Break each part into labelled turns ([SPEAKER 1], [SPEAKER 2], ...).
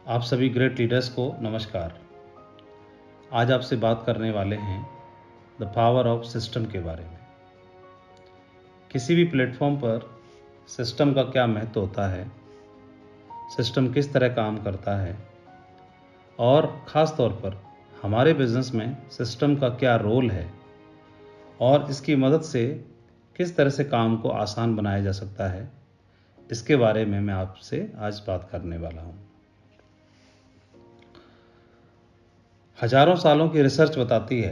[SPEAKER 1] आप सभी great leaders को नमस्कार। आज आपसे बात करने वाले हैं द पावर ऑफ सिस्टम के बारे में। किसी भी प्लेटफॉर्म पर सिस्टम का क्या महत्व होता है, सिस्टम किस तरह काम करता है और ख़ास तौर पर हमारे बिजनेस में सिस्टम का क्या रोल है और इसकी मदद से किस तरह से काम को आसान बनाया जा सकता है, इसके बारे में मैं आपसे आज बात करने वाला हूँ। हजारों सालों की रिसर्च बताती है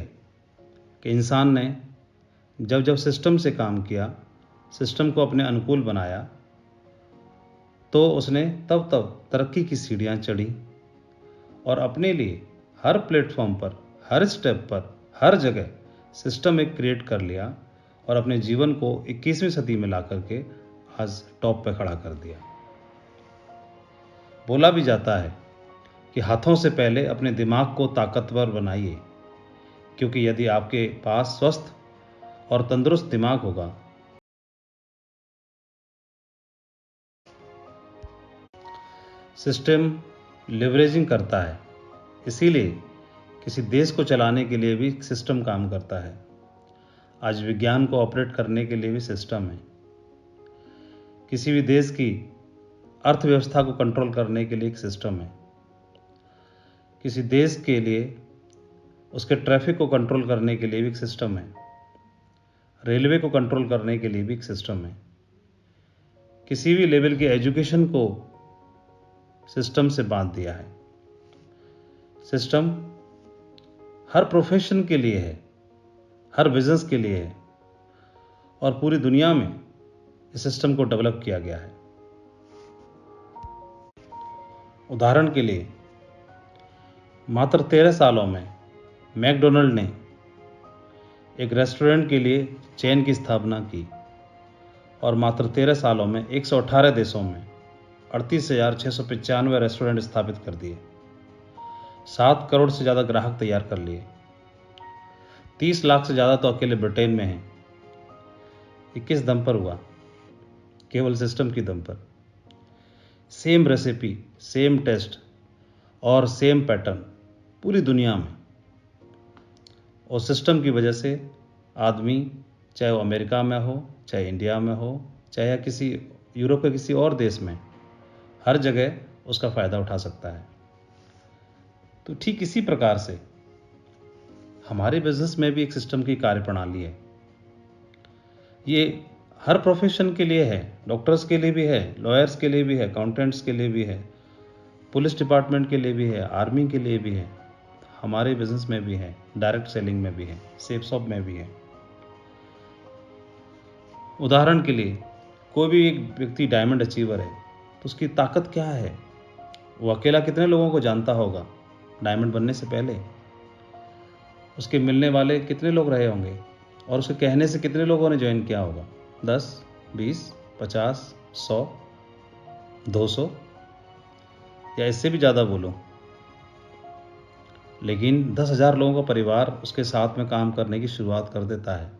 [SPEAKER 1] कि इंसान ने जब जब सिस्टम से काम किया, सिस्टम को अपने अनुकूल बनाया, तो उसने तब तब तरक्की की सीढ़ियाँ चढ़ी और अपने लिए हर प्लेटफॉर्म पर, हर स्टेप पर, हर जगह सिस्टम एक क्रिएट कर लिया और अपने जीवन को 21वीं सदी में ला करके आज टॉप पे खड़ा कर दिया। बोला भी जाता है कि हाथों से पहले अपने दिमाग को ताकतवर बनाइए, क्योंकि यदि आपके पास स्वस्थ और तंदुरुस्त दिमाग होगा, सिस्टम लिवरेजिंग करता है। इसीलिए किसी देश को चलाने के लिए भी सिस्टम काम करता है। आज विज्ञान को ऑपरेट करने के लिए भी सिस्टम है। किसी भी देश की अर्थव्यवस्था को कंट्रोल करने के लिए एक सिस्टम है। किसी देश के लिए उसके ट्रैफिक को कंट्रोल करने के लिए भी एक सिस्टम है। रेलवे को कंट्रोल करने के लिए भी एक सिस्टम है। किसी भी लेवल की एजुकेशन को सिस्टम से बांध दिया है। सिस्टम हर प्रोफेशन के लिए है, हर बिजनेस के लिए है और पूरी दुनिया में इस सिस्टम को डेवलप किया गया है। उदाहरण के लिए मात्र 13 सालों में मैकडोनल्ड ने एक रेस्टोरेंट के लिए चेन की स्थापना की और मात्र 13 सालों में 118 देशों में 38,695 रेस्टोरेंट स्थापित कर दिए। 7 करोड़ से ज़्यादा ग्राहक तैयार कर लिए। 30 लाख से ज़्यादा तो अकेले ब्रिटेन में हैं। ये किस दम पर हुआ? केवल सिस्टम की दम पर। सेम रेसिपी, सेम टेस्ट और सेम पैटर्न पूरी दुनिया में, और सिस्टम की वजह से आदमी, चाहे वो अमेरिका में हो, चाहे इंडिया में हो, चाहे किसी यूरोप के किसी और देश में, हर जगह उसका फ़ायदा उठा सकता है। तो ठीक इसी प्रकार से हमारे बिजनेस में भी एक सिस्टम की कार्यप्रणाली है। ये हर प्रोफेशन के लिए है। डॉक्टर्स के लिए भी है, लॉयर्स के लिए भी है, अकाउंटेंट्स के लिए भी है, पुलिस डिपार्टमेंट के लिए भी है, आर्मी के लिए भी है, हमारे बिजनेस में भी है, डायरेक्ट सेलिंग में भी है, सेफ शॉप में भी है। उदाहरण के लिए कोई भी एक व्यक्ति डायमंड अचीवर है, तो उसकी ताकत क्या है? वो अकेला कितने लोगों को जानता होगा डायमंड बनने से पहले? उसके मिलने वाले कितने लोग रहे होंगे और उसके कहने से कितने लोगों ने ज्वाइन किया होगा? 10, 20, 50, 100, 200 या इससे भी ज़्यादा बोलो, लेकिन 10,000 लोगों का परिवार उसके साथ में काम करने की शुरुआत कर देता है।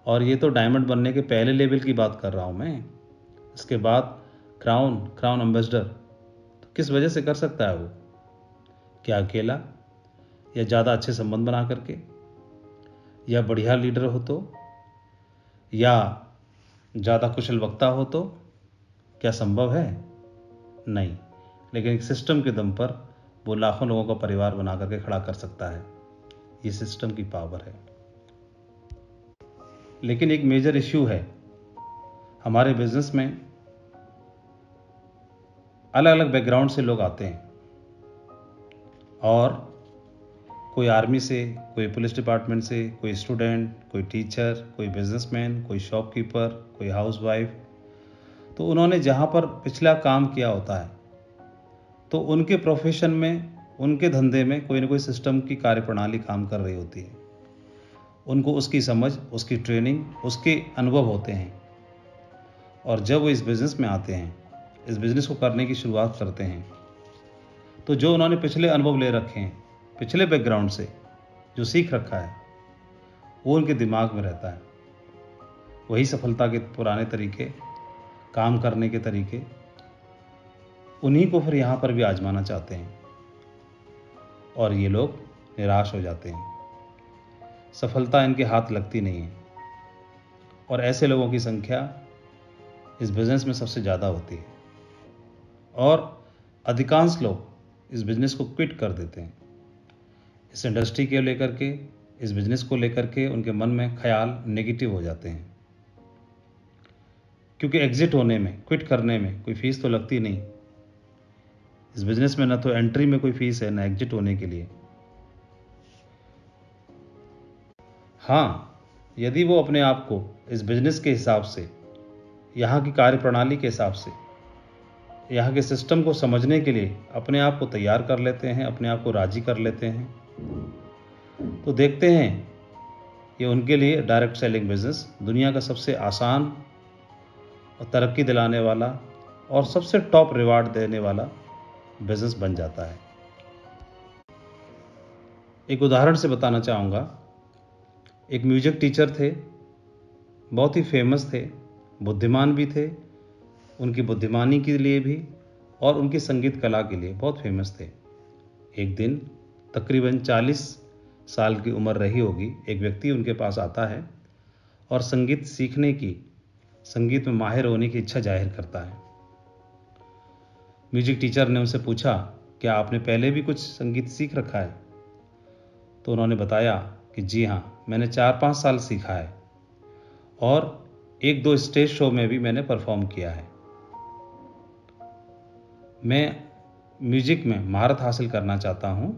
[SPEAKER 1] और ये तो डायमंड बनने के पहले लेवल की बात कर रहा हूँ मैं। इसके बाद क्राउन एम्बेसडर तो किस वजह से कर सकता है वो? क्या अकेला, या ज़्यादा अच्छे संबंध बना करके, या बढ़िया लीडर हो तो, या ज़्यादा कुशल वक्ता हो तो? क्या संभव है? नहीं। लेकिन एक सिस्टम के दम पर वो लाखों लोगों का परिवार बना करके खड़ा कर सकता है। ये सिस्टम की पावर है। लेकिन एक मेजर इश्यू है, हमारे बिजनेस में अलग अलग बैकग्राउंड से लोग आते हैं, और कोई आर्मी से, कोई पुलिस डिपार्टमेंट से, कोई स्टूडेंट, कोई टीचर, कोई बिजनेसमैन, कोई शॉपकीपर, कोई हाउसवाइफ। तो उन्होंने जहाँ पर पिछला काम किया होता है, तो उनके प्रोफेशन में, उनके धंधे में कोई ना कोई सिस्टम की कार्यप्रणाली काम कर रही होती है। उनको उसकी समझ, उसकी ट्रेनिंग, उसके अनुभव होते हैं, और जब वो इस बिज़नेस में आते हैं, इस बिज़नेस को करने की शुरुआत करते हैं, तो जो उन्होंने पिछले अनुभव ले रखे हैं, पिछले बैकग्राउंड से जो सीख रखा है, वो उनके दिमाग में रहता है। वही सफलता के पुराने तरीके, काम करने के तरीके, उन्हीं को फिर यहाँ पर भी आजमाना चाहते हैं और ये लोग निराश हो जाते हैं। सफलता इनके हाथ लगती नहीं है और ऐसे लोगों की संख्या इस बिज़नेस में सबसे ज़्यादा होती है और अधिकांश लोग इस बिज़नेस को क्विट कर देते हैं। इस इंडस्ट्री के लेकर के, इस बिज़नेस को लेकर के उनके मन में ख्याल नेगेटिव हो जाते हैं, क्योंकि एग्जिट होने में, क्विट करने में कोई फीस तो लगती नहीं। इस बिज़नेस में ना तो एंट्री में कोई फीस है, ना एग्जिट होने के लिए। हाँ, यदि वो अपने आप को इस बिज़नेस के हिसाब से, यहाँ की कार्यप्रणाली के हिसाब से, यहाँ के सिस्टम को समझने के लिए अपने आप को तैयार कर लेते हैं, अपने आप को राजी कर लेते हैं, तो देखते हैं ये उनके लिए डायरेक्ट सेलिंग बिज़नेस दुनिया का सबसे आसान और तरक्की दिलाने वाला और सबसे टॉप रिवार्ड देने वाला बिज़नेस बन जाता है। एक उदाहरण से बताना चाहूँगा। एक म्यूजिक टीचर थे, बहुत ही फेमस थे, बुद्धिमान भी थे, उनकी बुद्धिमानी के लिए भी और उनकी संगीत कला के लिए बहुत फेमस थे। एक दिन तकरीबन 40 साल की उम्र रही होगी, एक व्यक्ति उनके पास आता है और संगीत सीखने की, संगीत में माहिर होने की इच्छा जाहिर करता है। म्यूजिक टीचर ने उनसे पूछा, क्या आपने पहले भी कुछ संगीत सीख रखा है? तो उन्होंने बताया कि जी हाँ, मैंने 4-5 साल सीखा है और 1-2 स्टेज शो में भी मैंने परफॉर्म किया है। मैं म्यूजिक में महारत हासिल करना चाहता हूँ,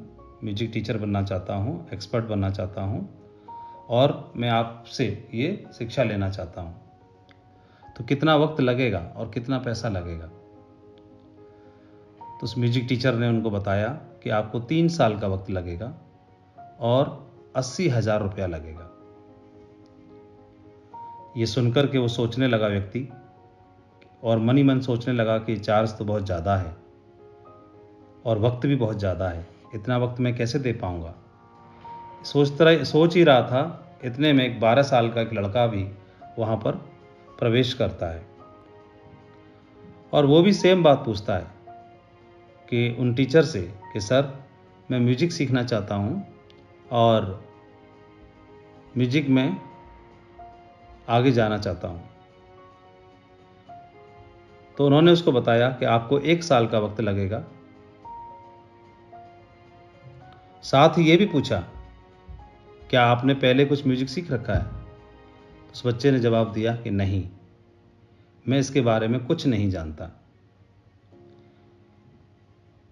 [SPEAKER 1] म्यूजिक टीचर बनना चाहता हूँ, एक्सपर्ट बनना चाहता हूँ और मैं आपसे ये शिक्षा लेना चाहता हूँ। तो कितना वक्त लगेगा और कितना पैसा लगेगा? तो उस म्यूजिक टीचर ने उनको बताया कि आपको 3 साल का वक्त लगेगा और 80,000 रुपया लगेगा। ये सुनकर के वो सोचने लगा व्यक्ति और मन ही मन सोचने लगा कि चार्ज तो बहुत ज़्यादा है और वक्त भी बहुत ज़्यादा है, इतना वक्त मैं कैसे दे पाऊँगा। सोच ही रहा था, इतने में एक 12 साल का एक लड़का भी वहाँ पर प्रवेश करता है और वो भी सेम बात पूछता है कि उन टीचर से कि सर, मैं म्यूजिक सीखना चाहता हूँ और म्यूजिक में आगे जाना चाहता हूँ। तो उन्होंने उसको बताया कि आपको 1 साल का वक्त लगेगा। साथ ही ये भी पूछा, क्या आपने पहले कुछ म्यूजिक सीख रखा है? उस बच्चे ने जवाब दिया कि नहीं, मैं इसके बारे में कुछ नहीं जानता।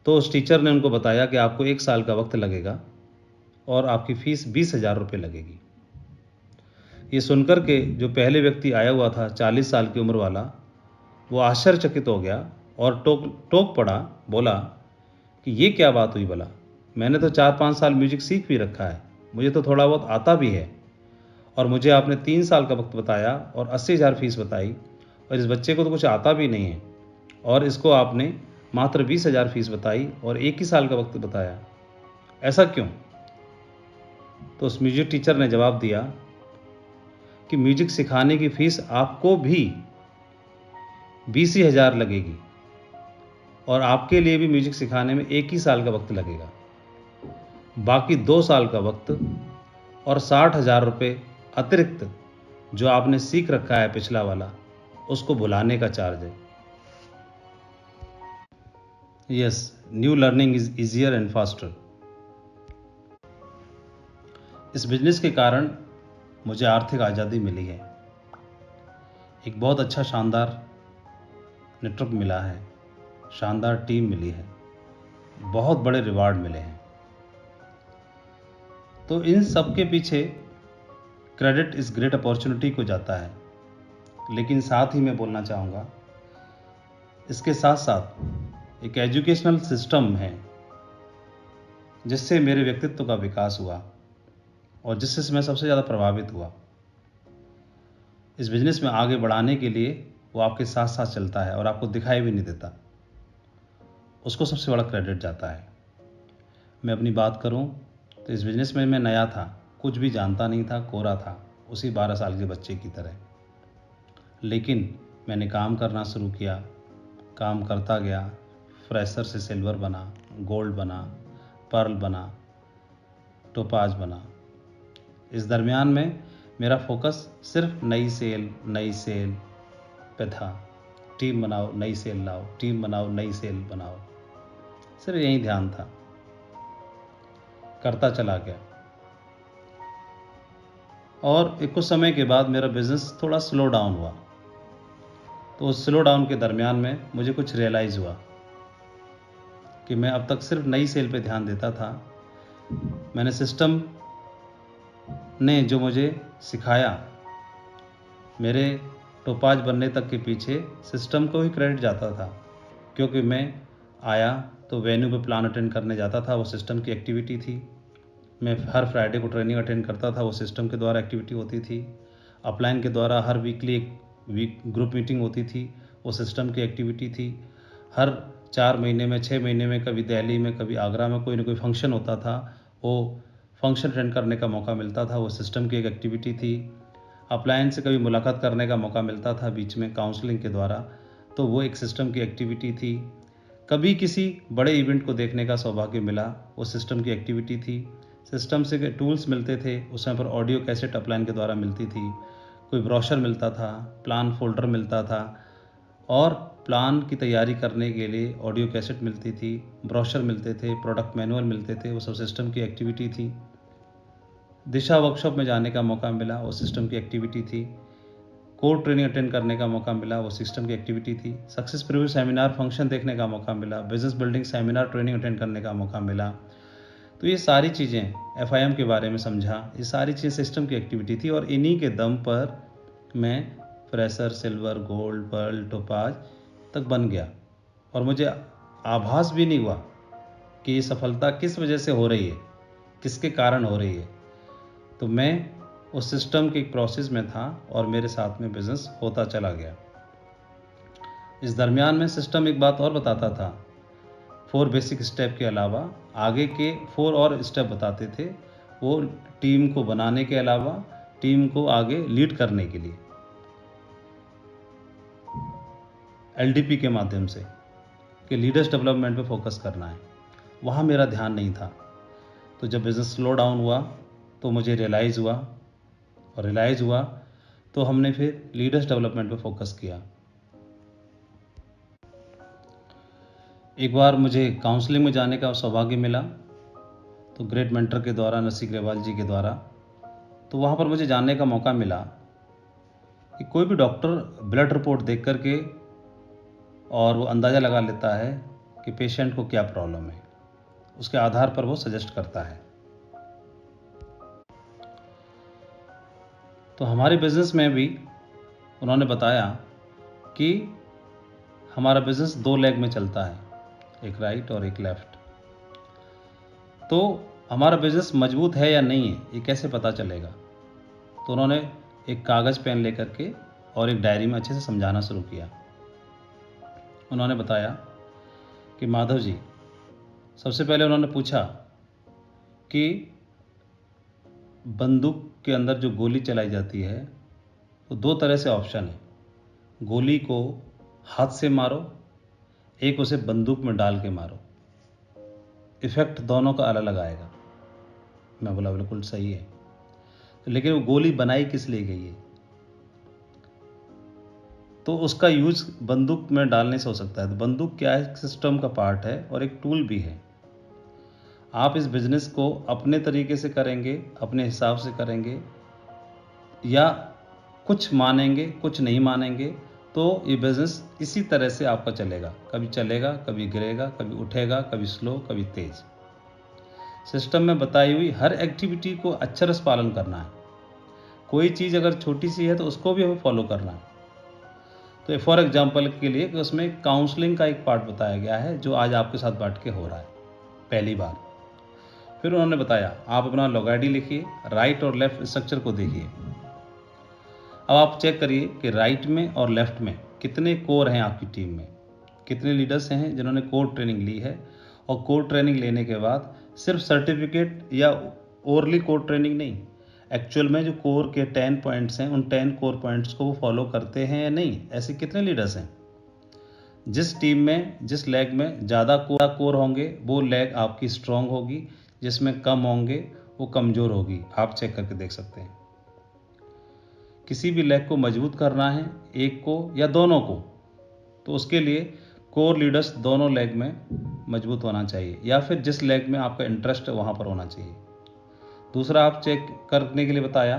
[SPEAKER 1] तो उस टीचर ने उनको बताया कि आपको 1 साल का वक्त लगेगा और आपकी फीस 20,000 रुपये लगेगी। ये सुनकर के जो पहले व्यक्ति आया हुआ था, 40 साल की उम्र वाला, वो आश्चर्यचकित हो गया और टोक पड़ा, बोला कि ये क्या बात हुई भला, मैंने तो 4-5 साल म्यूजिक सीख भी रखा है, मुझे तो थोड़ा बहुत आता भी है और मुझे आपने 3 साल का वक्त बताया और 80,000 फीस बताई और इस बच्चे को तो कुछ आता भी नहीं है और इसको आपने मात्र 20,000 फीस बताई और 1 ही साल का वक्त बताया, ऐसा क्यों? तो उस म्यूजिक टीचर ने जवाब दिया कि म्यूजिक सिखाने की फीस आपको भी 20,000 लगेगी और आपके लिए भी म्यूजिक सिखाने में 1 ही साल का वक्त लगेगा। बाकी 2 साल का वक्त और 60,000 रुपये अतिरिक्त जो आपने सीख रखा है पिछला वाला, उसको भुलाने का चार्ज है। Yes, new learning is easier and faster. इस बिजनेस के कारण मुझे आर्थिक आज़ादी मिली है, एक बहुत अच्छा शानदार नेटवर्क मिला है, शानदार टीम मिली है, बहुत बड़े रिवार्ड मिले हैं। तो इन सब के पीछे क्रेडिट इस ग्रेट अपॉर्चुनिटी को जाता है, लेकिन साथ ही मैं बोलना चाहूँगा, इसके साथ साथ एक एजुकेशनल सिस्टम है जिससे मेरे व्यक्तित्व का विकास हुआ और जिससे मैं सबसे ज़्यादा प्रभावित हुआ। इस बिज़नेस में आगे बढ़ाने के लिए वो आपके साथ साथ चलता है और आपको दिखाई भी नहीं देता, उसको सबसे बड़ा क्रेडिट जाता है। मैं अपनी बात करूं तो इस बिज़नेस में मैं नया था, कुछ भी जानता नहीं था, कोरा था, उसी 12 साल के बच्चे की तरह। लेकिन मैंने काम करना शुरू किया, काम करता गया, फ्रेशर से सिल्वर बना, गोल्ड बना, पर्ल बना, टोपाज बना। इस दरमियान में मेरा फोकस सिर्फ नई सेल पे था। टीम बनाओ, नई सेल लाओ, टीम बनाओ, नई सेल बनाओ, सिर्फ यही ध्यान था। करता चला गया और कुछ समय के बाद मेरा बिजनेस थोड़ा स्लो डाउन हुआ। तो उस स्लो डाउन के दरमियान में मुझे कुछ रियलाइज़ हुआ कि मैं अब तक सिर्फ नई सेल पे ध्यान देता था। मैंने सिस्टम ने जो मुझे सिखाया, मेरे टोपाज बनने तक के पीछे सिस्टम को ही क्रेडिट जाता था, क्योंकि मैं आया तो वेन्यू पे प्लान अटेंड करने जाता था, वो सिस्टम की एक्टिविटी थी। मैं हर फ्राइडे को ट्रेनिंग अटेंड करता था, वो सिस्टम के द्वारा एक्टिविटी होती थी। अपलाइन के द्वारा हर वीकली एक ग्रुप मीटिंग होती थी, वो सिस्टम की एक्टिविटी थी। हर 4 महीने में, 6 महीने में, कभी दिल्ली में, कभी आगरा में कोई ना कोई फंक्शन होता था, वो फंक्शन अटेंड करने का मौका मिलता था, वो सिस्टम की एक एक्टिविटी थी। अपलाइन से कभी मुलाकात करने का मौका मिलता था बीच में काउंसलिंग के द्वारा, तो वो एक सिस्टम की एक्टिविटी थी। कभी किसी बड़े इवेंट को देखने का सौभाग्य मिला, वो सिस्टम की एक्टिविटी थी। सिस्टम से टूल्स मिलते थे, उस समय पर ऑडियो कैसेट अपलाइन के द्वारा मिलती थी, कोई ब्रोशर मिलता था, प्लान फोल्डर मिलता था, और प्लान की तैयारी करने के लिए ऑडियो कैसेट मिलती थी, ब्रोशर मिलते थे, प्रोडक्ट मैनुअल मिलते थे, वो सब सिस्टम की एक्टिविटी थी। दिशा वर्कशॉप में जाने का मौका मिला, वो सिस्टम की एक्टिविटी थी। कोर ट्रेनिंग अटेंड करने का मौका मिला, वो सिस्टम की एक्टिविटी थी। सक्सेस प्रीव्यू सेमिनार फंक्शन देखने का मौका मिला, business building seminar training attend करने का मौका मिला। तो ये सारी चीज़ें, FIM के बारे में समझा, ये सारी चीज़ें सिस्टम की एक्टिविटी थी, और इन्हीं के दम पर मैं fresher, silver, gold, pearl, topaz तक बन गया। और मुझे आभास भी नहीं हुआ कि ये सफलता किस वजह से हो रही है, किसके कारण हो रही है। तो मैं उस सिस्टम के एक प्रोसेस में था और मेरे साथ में बिजनेस होता चला गया। इस दरमियान में सिस्टम एक बात और बताता था, 4 बेसिक स्टेप के अलावा आगे के 4 और स्टेप बताते थे, वो टीम को बनाने के अलावा टीम को आगे लीड करने के लिए LDP के माध्यम से, कि लीडर्स डेवलपमेंट पे फोकस करना है। वहाँ मेरा ध्यान नहीं था। तो जब बिज़नेस स्लो डाउन हुआ तो मुझे रियलाइज़ हुआ तो हमने फिर लीडर्स डेवलपमेंट पे फोकस किया। एक बार मुझे काउंसलिंग में जाने का सौभाग्य मिला, तो ग्रेट मेंटर के द्वारा, नरसिंह ग्रेवाल जी के द्वारा। तो वहाँ पर मुझे जानने का मौका मिला कि कोई भी डॉक्टर ब्लड रिपोर्ट देख करके और वो अंदाज़ा लगा लेता है कि पेशेंट को क्या प्रॉब्लम है, उसके आधार पर वो सजेस्ट करता है। तो हमारे बिज़नेस में भी उन्होंने बताया कि हमारा बिज़नेस 2 लेग में चलता है, एक राइट और एक लेफ़्ट। तो हमारा बिज़नेस मजबूत है या नहीं है, ये कैसे पता चलेगा? तो उन्होंने एक कागज़ पेन लेकर के और एक डायरी में अच्छे से समझाना शुरू किया। उन्होंने बताया कि माधव जी, सबसे पहले उन्होंने पूछा कि बंदूक के अंदर जो गोली चलाई जाती है, तो 2 तरह से ऑप्शन है, गोली को हाथ से मारो, एक उसे बंदूक में डाल के मारो, इफ़ेक्ट दोनों का अलग अलग आएगा। मैं बोला बिल्कुल सही है, लेकिन वो गोली बनाई किस लिए गई है? तो उसका यूज़ बंदूक में डालने से हो सकता है। तो बंदूक क्या है? सिस्टम का पार्ट है और एक टूल भी है। आप इस बिज़नेस को अपने तरीके से करेंगे, अपने हिसाब से करेंगे, या कुछ मानेंगे, कुछ नहीं मानेंगे, तो ये बिज़नेस इसी तरह से आपका चलेगा। कभी चलेगा, कभी गिरेगा, कभी उठेगा, कभी स्लो, कभी तेज़। सिस्टम में बताई हुई हर एक्टिविटी को अक्षरश पालन करना है। कोई चीज़ अगर छोटी सी है तो उसको भी हमें फॉलो करना है। तो फॉर एग्जांपल के लिए कि उसमें काउंसलिंग का एक पार्ट बताया गया है, जो आज आपके साथ बैठ के हो रहा है पहली बार। फिर उन्होंने बताया, आप अपना लॉग ID लिखिए, राइट और लेफ्ट स्ट्रक्चर को देखिए। अब आप चेक करिए कि राइट में और लेफ्ट में कितने कोर हैं आपकी टीम में, कितने लीडर्स हैं जिन्होंने कोर ट्रेनिंग ली है, और कोर ट्रेनिंग लेने के बाद सिर्फ सर्टिफिकेट या ओरली कोर ट्रेनिंग नहीं, एक्चुअल में जो कोर के 10 पॉइंट्स हैं, उन 10 कोर पॉइंट्स को वो फॉलो करते हैं या नहीं, ऐसे कितने लीडर्स हैं? जिस टीम में जिस लेग में ज़्यादा कोर होंगे वो लेग आपकी स्ट्रांग होगी, जिसमें कम होंगे वो कमज़ोर होगी। आप चेक करके देख सकते हैं। किसी भी लेग को मजबूत करना है, एक को या दोनों को, तो उसके लिए कोर लीडर्स दोनों लेग में मजबूत होना चाहिए, या फिर जिस लेग में आपका इंटरेस्ट है वहाँ पर होना चाहिए। दूसरा आप चेक करने के लिए बताया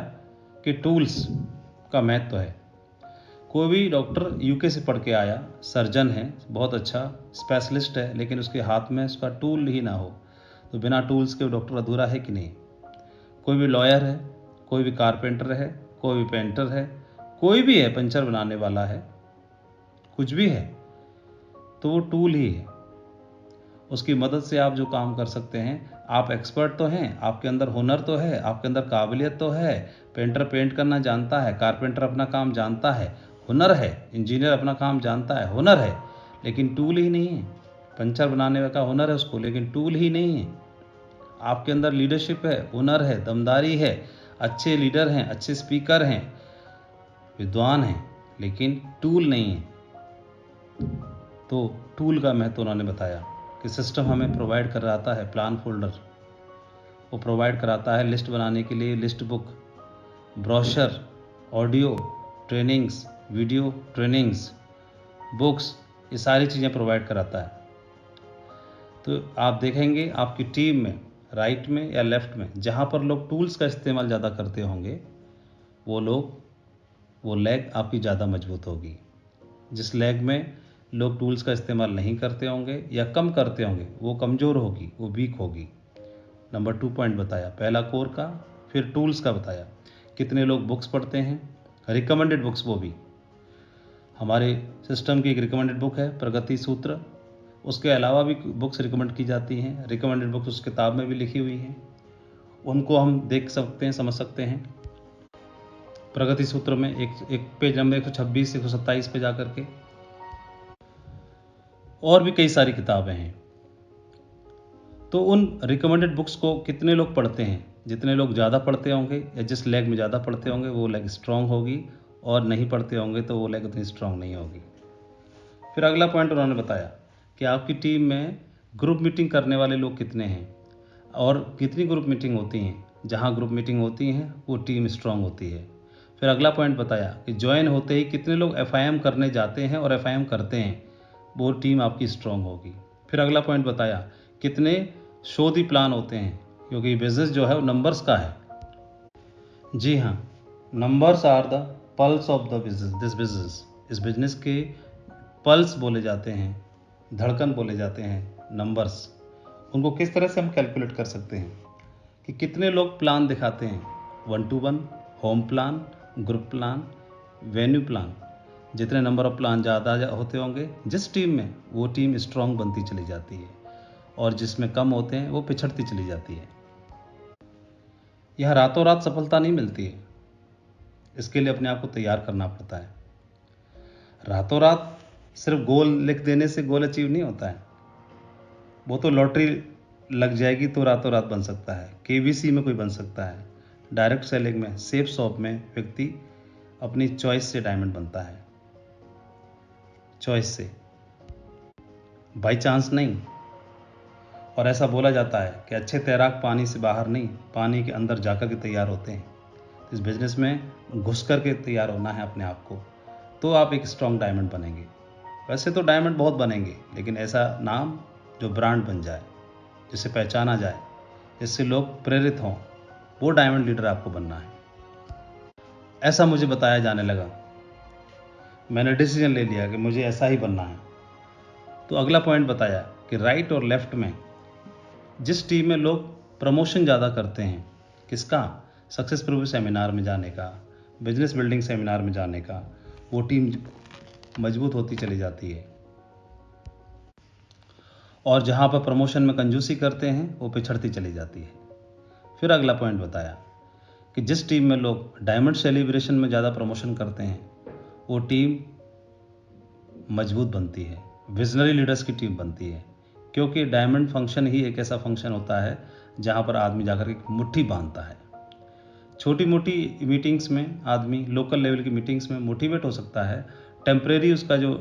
[SPEAKER 1] कि टूल्स का महत्व है। कोई भी डॉक्टर यूके से पढ़ के आया, सर्जन है, बहुत अच्छा स्पेशलिस्ट है, लेकिन उसके हाथ में उसका टूल ही ना हो तो बिना टूल्स के डॉक्टर अधूरा है कि नहीं। कोई भी लॉयर है, कोई भी कारपेंटर है, कोई भी पेंटर है, कोई भी है, पंचर बनाने वाला है, कुछ भी है, तो वो टूल ही है। उसकी मदद से आप जो काम कर सकते हैं, आप एक्सपर्ट तो हैं, आपके अंदर हुनर तो है, आपके अंदर काबिलियत तो है। पेंटर पेंट करना जानता है, कारपेंटर अपना काम जानता है, हुनर है। इंजीनियर अपना काम जानता है, हुनर है, लेकिन टूल ही नहीं है। पंचर बनाने का हुनर है उसको, लेकिन टूल ही नहीं है। आपके अंदर लीडरशिप है, हुनर है, दमदारी है, अच्छे लीडर हैं, अच्छे स्पीकर हैं, विद्वान हैं, लेकिन टूल नहीं है। तो टूल का महत्व उन्होंने बताया कि सिस्टम हमें प्रोवाइड कराता है, प्लान फोल्डर वो प्रोवाइड कराता है लिस्ट बनाने के लिए, list book, brochure, audio trainings, video trainings, books, ये सारी चीज़ें प्रोवाइड कराता है। तो आप देखेंगे आपकी टीम में राइट में या लेफ्ट में जहाँ पर लोग टूल्स का इस्तेमाल ज़्यादा करते होंगे, वो लेग आपकी ज़्यादा मजबूत होगी। जिस लेग में लोग टूल्स का इस्तेमाल नहीं करते होंगे या कम करते होंगे, वो कमज़ोर होगी, वो वीक होगी। नंबर 2 पॉइंट बताया, पहला कोर का, फिर टूल्स का बताया। कितने लोग बुक्स पढ़ते हैं, रिकमेंडेड बुक्स, वो भी हमारे सिस्टम की एक रिकमेंडेड बुक है प्रगति सूत्र, उसके अलावा भी बुक्स रिकमेंड की जाती हैं। रिकमेंडेड बुक्स उस किताब में भी लिखी हुई हैं, उनको हम देख सकते हैं, समझ सकते हैं। प्रगति सूत्र में एक पेज नंबर 126 127 पे जाकर के, और भी कई सारी किताबें हैं। तो उन रिकमेंडेड बुक्स को कितने लोग पढ़ते हैं, जितने लोग ज़्यादा पढ़ते होंगे या जिस लेग में ज़्यादा पढ़ते होंगे वो लेग स्ट्रांग होगी, और नहीं पढ़ते होंगे तो वो लेग उतनी स्ट्रांग नहीं होगी। फिर अगला पॉइंट उन्होंने बताया कि आपकी टीम में ग्रुप मीटिंग करने वाले लोग कितने हैं और कितनी ग्रुप मीटिंग होती हैं। जहाँ ग्रुप मीटिंग होती हैं वो टीम स्ट्रांग होती है। फिर अगला पॉइंट बताया कि ज्वाइन होते ही कितने लोग FIM करने जाते हैं और FIM करते हैं, वो टीम आपकी स्ट्रांग होगी। फिर अगला पॉइंट बताया कितने शोधी प्लान होते हैं, क्योंकि बिजनेस जो है वो नंबर्स का है। जी हाँ, numbers are the pulse of the this business. इस बिजनेस के पल्स बोले जाते हैं, धड़कन बोले जाते हैं नंबर्स। उनको किस तरह से हम कैलकुलेट कर सकते हैं कि कितने लोग प्लान दिखाते हैं, 1 to 1, home plan, group plan, venue plan. जितने नंबर ऑफ प्लान ज़्यादा होते होंगे जिस टीम में, वो टीम स्ट्रांग बनती चली जाती है, और जिसमें कम होते हैं वो पिछड़ती चली जाती है। यह रातों रात सफलता नहीं मिलती है, इसके लिए अपने आप को तैयार करना पड़ता है। रातों रात सिर्फ गोल लिख देने से गोल अचीव नहीं होता है। वो तो लॉटरी लग जाएगी तो रातों रात बन सकता है, KBC में कोई बन सकता है, डायरेक्ट सेलिंग में, सेफ शॉप में व्यक्ति अपनी चॉइस से डायमंड बनता है, चॉइस से, बाई चांस नहीं। और ऐसा बोला जाता है कि अच्छे तैराक पानी से बाहर नहीं, पानी के अंदर जाकर के तैयार होते हैं। इस बिजनेस में घुस कर के तैयार होना है अपने आप को, तो आप एक स्ट्रॉन्ग डायमंड बनेंगे। वैसे तो डायमंड बहुत बनेंगे, लेकिन ऐसा नाम जो ब्रांड बन जाए, जिसे पहचाना जाए, जिससे लोग प्रेरित हों, वो डायमंड लीडर आपको बनना है। ऐसा मुझे बताया जाने लगा, मैंने डिसीजन ले लिया कि मुझे ऐसा ही बनना है। तो अगला पॉइंट बताया कि राइट और लेफ्ट में जिस टीम में लोग प्रमोशन ज़्यादा करते हैं, किसका, सक्सेस प्रूफ सेमिनार में जाने का, बिजनेस बिल्डिंग सेमिनार में जाने का, वो टीम मजबूत होती चली जाती है। और जहाँ पर प्रमोशन में कंजूसी करते हैं वो पिछड़ती चली जाती है। फिर अगला पॉइंट बताया कि जिस टीम में लोग डायमंड सेलिब्रेशन में ज़्यादा प्रमोशन करते हैं, वो टीम मजबूत बनती है, विजनरी लीडर्स की टीम बनती है। क्योंकि डायमंड फंक्शन ही एक ऐसा फंक्शन होता है जहाँ पर आदमी जाकर एक मुट्ठी बांधता है। छोटी मोटी मीटिंग्स में आदमी, लोकल लेवल की मीटिंग्स में मोटिवेट हो सकता है, टेम्परेरी उसका जो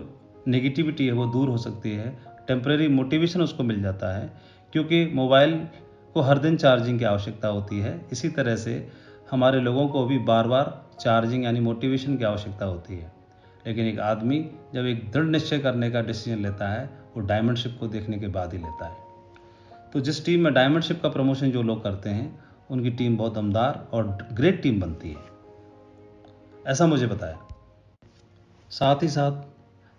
[SPEAKER 1] नेगेटिविटी है वो दूर हो सकती है, टेम्परेरी मोटिवेशन उसको मिल जाता है, क्योंकि मोबाइल को हर दिन चार्जिंग की आवश्यकता होती है। इसी तरह से हमारे लोगों को भी बार बार चार्जिंग यानी मोटिवेशन की आवश्यकता होती है। लेकिन एक आदमी जब एक दृढ़ निश्चय करने का डिसीजन लेता है वो डायमंड शिप को देखने के बाद ही लेता है। तो जिस टीम में डायमंड शिप का प्रमोशन जो लोग करते हैं उनकी टीम बहुत दमदार और ग्रेट टीम बनती है, ऐसा मुझे बताया। साथ ही साथ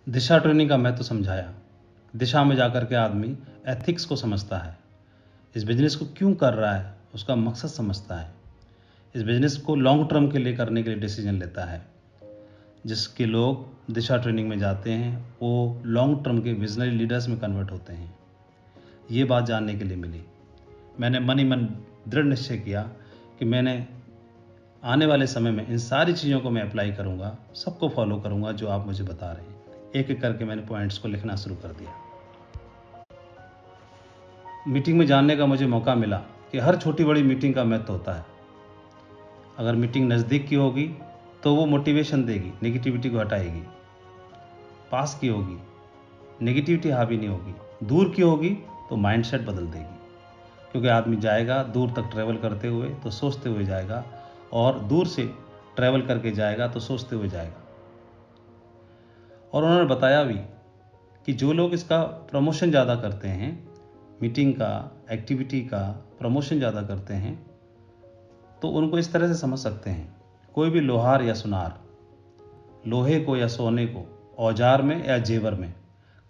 [SPEAKER 1] दिशा ट्रेनिंग का महत्व समझाया। दिशा में जाकर के आदमी एथिक्स को समझता है, इस बिजनेस को क्यों कर रहा है उसका मकसद समझता है, इस बिजनेस को लॉन्ग टर्म के लिए करने के लिए डिसीजन लेता है। जिसके लोग दिशा ट्रेनिंग में जाते हैं वो लॉन्ग टर्म के विजनरी लीडर्स में कन्वर्ट होते हैं। ये बात जानने के लिए मिली। मैंने मन ही मन दृढ़ निश्चय किया कि मैंने आने वाले समय में इन सारी चीज़ों को मैं अप्लाई करूँगा, सबको फॉलो करूँगा जो आप मुझे बता रहे हैं। एक एक करके मैंने पॉइंट्स को लिखना शुरू कर दिया। मीटिंग में जानने का मुझे मौका मिला कि हर छोटी बड़ी मीटिंग का महत्व होता है। अगर मीटिंग नज़दीक की होगी तो वो मोटिवेशन देगी, नेगेटिविटी को हटाएगी। पास की होगी, नेगेटिविटी हावी नहीं होगी। दूर की होगी तो माइंडसेट बदल देगी, क्योंकि आदमी जाएगा दूर तक ट्रैवल करते हुए तो सोचते हुए जाएगा, और दूर से ट्रैवल करके जाएगा तो सोचते हुए जाएगा। और उन्होंने बताया भी कि जो लोग इसका प्रमोशन ज़्यादा करते हैं, मीटिंग का, एक्टिविटी का प्रमोशन ज़्यादा करते हैं, तो उनको इस तरह से समझ सकते हैं। कोई भी लोहार या सुनार लोहे को या सोने को औजार में या जेवर में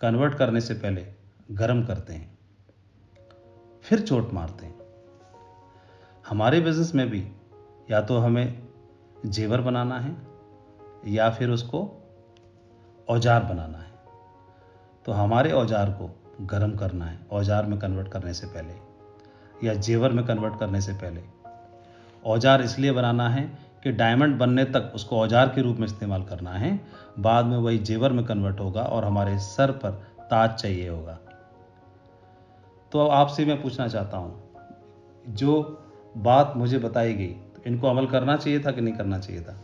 [SPEAKER 1] कन्वर्ट करने से पहले गर्म करते हैं, फिर चोट मारते हैं। हमारे बिजनेस में भी या तो हमें जेवर बनाना है या फिर उसको औजार बनाना है। तो हमारे औजार को गर्म करना है औजार में कन्वर्ट करने से पहले या जेवर में कन्वर्ट करने से पहले। औजार इसलिए बनाना है कि डायमंड बनने तक उसको औजार के रूप में इस्तेमाल करना है, बाद में वही जेवर में कन्वर्ट होगा और हमारे सर पर ताज चाहिए होगा। तो आपसे मैं पूछना चाहता हूँ, जो बात मुझे बताई गई तो इनको अमल करना चाहिए था कि नहीं करना चाहिए था?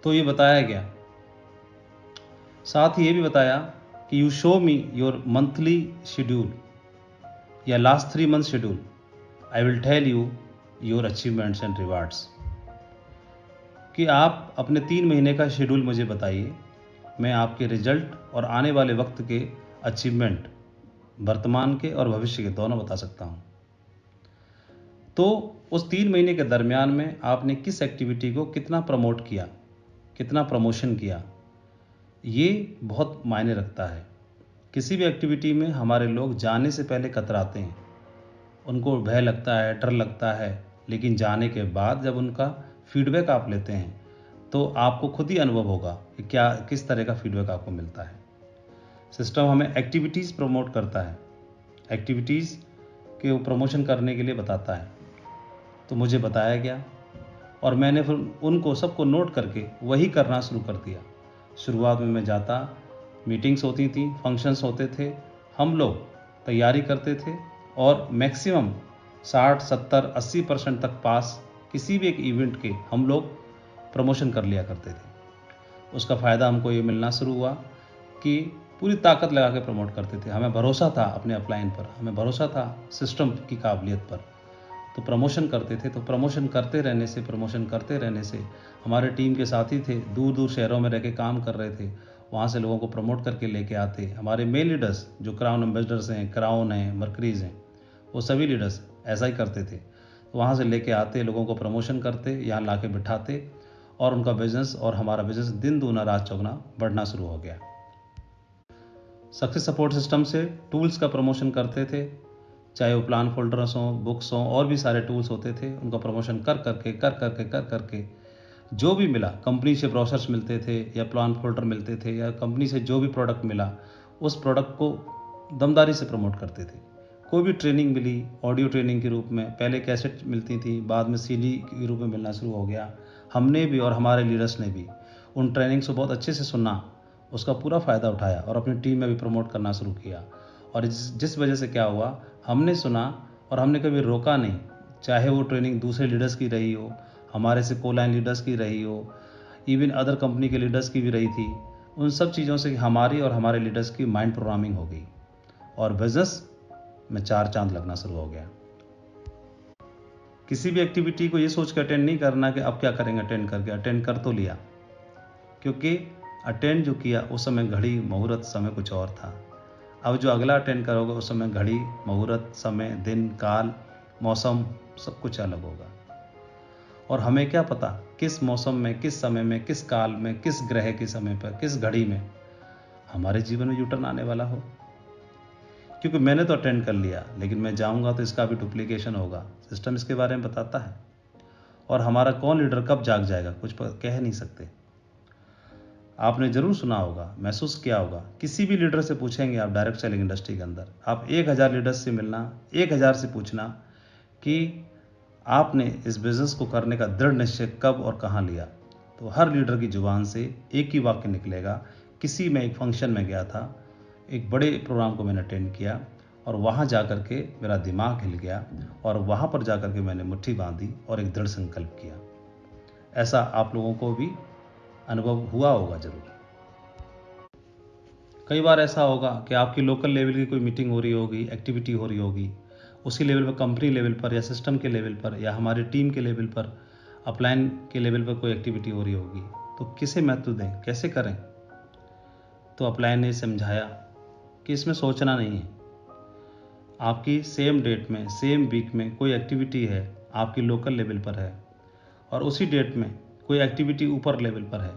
[SPEAKER 1] तो ये बताया गया। साथ ही ये भी बताया कि you show me your monthly schedule या last 3 month schedule, I will tell you your achievements and rewards. कि आप अपने 3 महीने का शेड्यूल मुझे बताइए, मैं आपके रिजल्ट और आने वाले वक्त के अचीवमेंट, वर्तमान के और भविष्य के दोनों बता सकता हूँ। तो उस 3 महीने के दरमियान में आपने किस एक्टिविटी को कितना प्रमोट किया, कितना प्रमोशन किया, ये बहुत मायने रखता है। किसी भी एक्टिविटी में हमारे लोग जाने से पहले कतराते हैं, उनको भय लगता है, डर लगता है, लेकिन जाने के बाद जब उनका फीडबैक आप लेते हैं तो आपको खुद ही अनुभव होगा कि क्या किस तरह का फीडबैक आपको मिलता है। सिस्टम हमें एक्टिविटीज़ प्रमोट करता है, एक्टिविटीज़ के प्रमोशन करने के लिए बताता है। तो मुझे बताया गया और मैंने फिर उनको सबको नोट करके वही करना शुरू कर दिया। शुरुआत में मैं जाता, मीटिंग्स होती थी, फंक्शंस होते थे, हम लोग तैयारी करते थे और मैक्सिमम 60, 70, 80% तक पास किसी भी एक इवेंट के हम लोग प्रमोशन कर लिया करते थे। उसका फ़ायदा हमको ये मिलना शुरू हुआ कि पूरी ताकत लगा के प्रमोट करते थे। हमें भरोसा था अपने अपलाइन पर, हमें भरोसा था सिस्टम की काबिलियत पर, तो प्रमोशन करते थे। तो प्रमोशन करते रहने से हमारे टीम के साथी थे, दूर दूर शहरों में रह के काम कर रहे थे, वहाँ से लोगों को प्रमोट करके लेके आते। हमारे मेल लीडर्स जो क्राउन एम्बेसडर्स हैं, क्राउन हैं, मर्करीज हैं, वो सभी लीडर्स ऐसा ही करते थे। तो वहाँ से लेके आते, लोगों को प्रमोशन करते, यहाँ ला के बिठाते और उनका बिजनेस और हमारा बिजनेस दिन दूना रात चौगुना बढ़ना शुरू हो गया। सक्सेस सपोर्ट सिस्टम से टूल्स का प्रमोशन करते थे, चाहे वो प्लान फोल्डर्स हों, बुक्स हों, और भी सारे टूल्स होते थे। उनका प्रमोशन कर करके जो भी मिला, कंपनी से ब्रोशर्स मिलते थे या प्लान फोल्डर मिलते थे या कंपनी से जो भी प्रोडक्ट मिला उस प्रोडक्ट को दमदारी से प्रमोट करते थे। कोई भी ट्रेनिंग मिली, ऑडियो ट्रेनिंग के रूप में, पहले कैसेट मिलती थी, बाद में सीडी के रूप में मिलना शुरू हो गया। हमने भी और हमारे लीडर्स ने भी उन ट्रेनिंग्स को बहुत अच्छे से सुना, उसका पूरा फ़ायदा उठाया और अपनी टीम में भी प्रमोट करना शुरू किया। और जिस वजह से क्या हुआ, हमने सुना और हमने कभी रोका नहीं, चाहे वो ट्रेनिंग दूसरे लीडर्स की रही हो, हमारे से को लाइन लीडर्स की रही हो, इवन अदर कंपनी के लीडर्स की भी रही थी। उन सब चीज़ों से हमारी और हमारे लीडर्स की माइंड प्रोग्रामिंग हो गई और बिजनेस में 4 चांद लगना शुरू हो गया। किसी भी एक्टिविटी को ये सोच कर अटेंड नहीं करना कि अब क्या करेंगे अटेंड करके, अटेंड कर तो लिया, क्योंकि अटेंड जो किया उस समय घड़ी मुहूर्त समय कुछ और था। अब जो अगला अटेंड करोगे उस समय घड़ी मुहूर्त समय दिन काल मौसम सब कुछ अलग होगा। और हमें क्या पता किस मौसम में, किस समय में, किस काल में, किस ग्रह के समय पर, किस घड़ी में हमारे जीवन में यूटर्न आने वाला हो। क्योंकि मैंने तो अटेंड कर लिया, लेकिन मैं जाऊंगा तो इसका भी डुप्लीकेशन होगा। सिस्टम इसके बारे में बताता है। और हमारा कौन लीडर कब जाग जाएगा कुछ कह नहीं सकते। आपने जरूर सुना होगा, महसूस किया होगा, किसी भी लीडर से पूछेंगे आप डायरेक्ट सेलिंग इंडस्ट्री के अंदर, आप 1000 लीडर्स से मिलना, 1000 से पूछना कि आपने इस बिजनेस को करने का दृढ़ निश्चय कब और कहाँ लिया, तो हर लीडर की जुबान से एक ही वाक्य निकलेगा, किसी में एक फंक्शन में गया था, एक बड़े प्रोग्राम को मैंने अटेंड किया और वहाँ जा कर के मेरा दिमाग हिल गया और वहाँ पर जा कर के मैंने मुट्ठी बांधी और एक दृढ़ संकल्प किया। ऐसा आप लोगों को भी अनुभव हुआ होगा जरूर। कई बार ऐसा होगा कि आपकी लोकल लेवल की कोई मीटिंग हो रही होगी, एक्टिविटी हो रही होगी, उसी लेवल पर, कंपनी लेवल पर या सिस्टम के लेवल पर या हमारी टीम के लेवल पर, अपलाइन के लेवल पर कोई एक्टिविटी हो रही होगी, तो किसे महत्व दें, कैसे करें। तो अपलाइन ने समझाया कि इसमें सोचना नहीं है। आपकी सेम डेट में, सेम वीक में कोई एक्टिविटी है, आपकी लोकल लेवल पर है और उसी डेट में कोई एक्टिविटी ऊपर लेवल पर है,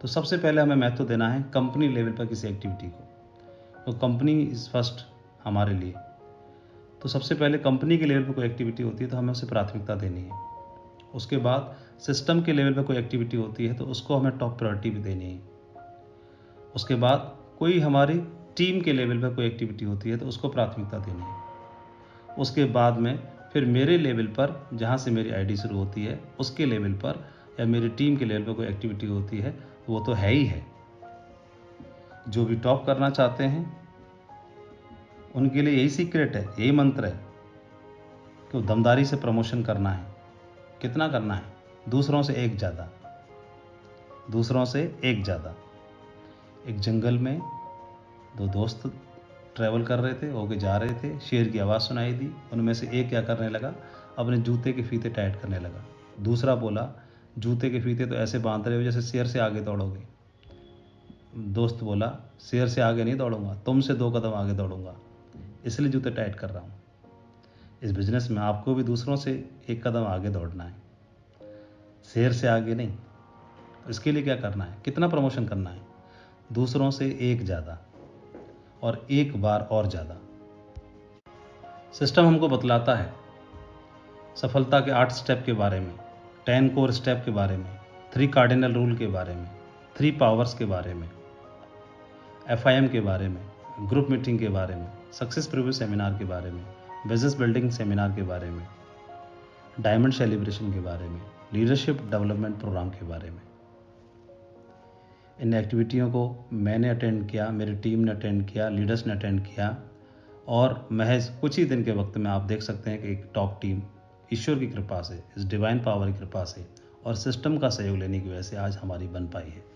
[SPEAKER 1] तो सबसे पहले हमें महत्व देना है कंपनी लेवल पर किसी एक्टिविटी को। तो कंपनी इज़ फर्स्ट हमारे लिए। तो सबसे पहले कंपनी के लेवल पर कोई एक्टिविटी होती है तो हमें उसे प्राथमिकता देनी है। उसके बाद सिस्टम के लेवल पर कोई एक्टिविटी होती है तो उसको हमें टॉप प्रायोरिटी भी देनी है। उसके बाद कोई हमारी टीम के लेवल पर कोई एक्टिविटी होती है तो उसको प्राथमिकता देनी है। उसके बाद में फिर मेरे लेवल पर, जहाँ से मेरी आईडी शुरू होती है, उसके लेवल पर या मेरी टीम के लेवल पर कोई एक्टिविटी होती है तो वो तो है ही है। जो भी टॉप करना चाहते हैं उनके लिए यही सीक्रेट है, यही मंत्र है कि दमदारी से प्रमोशन करना है। कितना करना है? दूसरों से एक ज़्यादा, दूसरों से एक ज़्यादा। एक जंगल में 2 दोस्त ट्रैवल कर रहे थे, होके जा रहे थे, शेर की आवाज़ सुनाई दी। उनमें से एक क्या करने लगा, अपने जूते के फीते टाइट करने लगा। दूसरा बोला, जूते के फीते तो ऐसे बांध रहे हो जैसे शेर से आगे दौड़ोगे। दोस्त बोला, शेर से आगे नहीं दौड़ूंगा, तुमसे 2 कदम आगे दौड़ूंगा, इसलिए जूते टाइट कर रहा हूँ। इस बिजनेस में आपको भी दूसरों से 1 कदम आगे दौड़ना है, शेर से आगे नहीं। तो इसके लिए क्या करना है, कितना प्रमोशन करना है? दूसरों से एक ज़्यादा और एक बार और ज़्यादा। सिस्टम हमको बतलाता है सफलता के 8 स्टेप के बारे में, 10 कोर स्टेप के बारे में, 3 कार्डिनल रूल के बारे में, 3 पावर्स के बारे में, FIM के बारे में, ग्रुप मीटिंग के बारे में, सक्सेस प्रीव्यू सेमिनार के बारे में, बिजनेस बिल्डिंग सेमिनार के बारे में, डायमंड सेलिब्रेशन के बारे में, लीडरशिप डेवलपमेंट प्रोग्राम के बारे में। इन एक्टिविटियों को मैंने अटेंड किया, मेरी टीम ने अटेंड किया, लीडर्स ने अटेंड किया और महज कुछ ही दिन के वक्त में आप देख सकते हैं कि एक टॉप टीम ईश्वर की कृपा से, इस डिवाइन पावर की कृपा से और सिस्टम का सहयोग लेने की वजह से आज हमारी बन पाई है।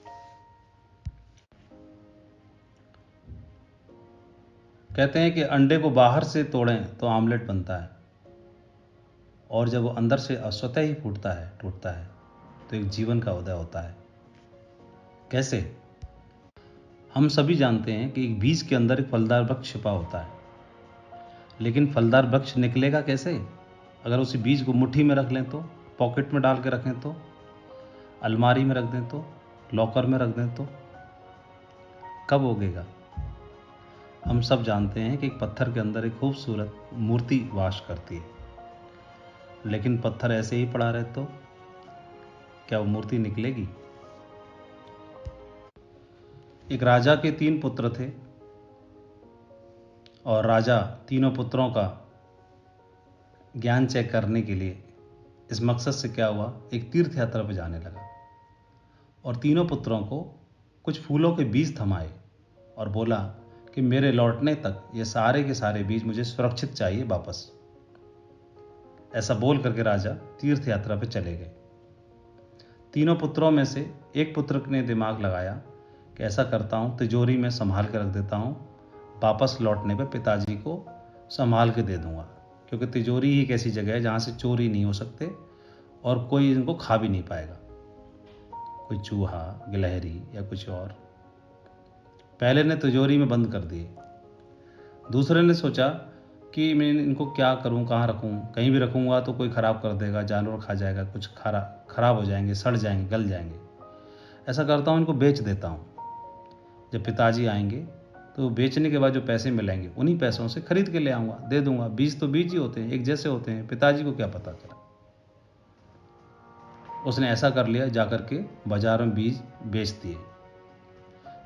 [SPEAKER 1] कहते हैं कि अंडे को बाहर से तोड़ें तो आमलेट बनता है और जब वो अंदर से स्वतः ही फूटता है, टूटता है, तो एक जीवन का उदय होता है। कैसे? हम सभी जानते हैं कि एक बीज के अंदर एक फलदार वृक्ष छिपा होता है, लेकिन फलदार वृक्ष निकलेगा कैसे? अगर उसी बीज को मुट्ठी में रख लें तो, पॉकेट में डाल के रखें तो, अलमारी में रख दें तो, लॉकर में रख दें तो कब उगेगा? हम सब जानते हैं कि एक पत्थर के अंदर एक खूबसूरत मूर्ति वास करती है, लेकिन पत्थर ऐसे ही पड़ा रहे तो क्या वो मूर्ति निकलेगी? एक राजा के 3 पुत्र थे और राजा तीनों पुत्रों का ज्ञान चेक करने के लिए इस मकसद से क्या हुआ, एक तीर्थ यात्रा पर जाने लगा और तीनों पुत्रों को कुछ फूलों के बीज थमाए और बोला कि मेरे लौटने तक ये सारे के सारे बीज मुझे सुरक्षित चाहिए वापस। ऐसा बोल करके राजा तीर्थ यात्रा पर चले गए। तीनों पुत्रों में से एक पुत्र ने दिमाग लगाया कि ऐसा करता हूँ, तिजोरी में संभाल के रख देता हूँ, वापस लौटने पे पिताजी को संभाल के दे दूंगा, क्योंकि तिजोरी ही एक ऐसी जगह है जहाँ से चोरी नहीं हो सकते और कोई इनको खा भी नहीं पाएगा, कोई चूहा, गिलहरी या कुछ और। पहले ने तिजोरी में बंद कर दिए। दूसरे ने सोचा कि मैं इनको क्या करूं, कहाँ रखूं, कहीं भी रखूंगा तो कोई ख़राब कर देगा, जानवर खा जाएगा, कुछ खराब हो जाएंगे, सड़ जाएंगे, गल जाएंगे। ऐसा करता हूं, इनको बेच देता हूं। जब पिताजी आएंगे तो बेचने के बाद जो पैसे मिलेंगे उन्हीं पैसों से खरीद के ले आऊँगा, दे दूंगा। बीज तो बीज ही होते हैं, एक जैसे होते हैं, पिताजी को क्या पता चला। उसने ऐसा कर लिया, जाकर के बाजार में बीज बेच दिए।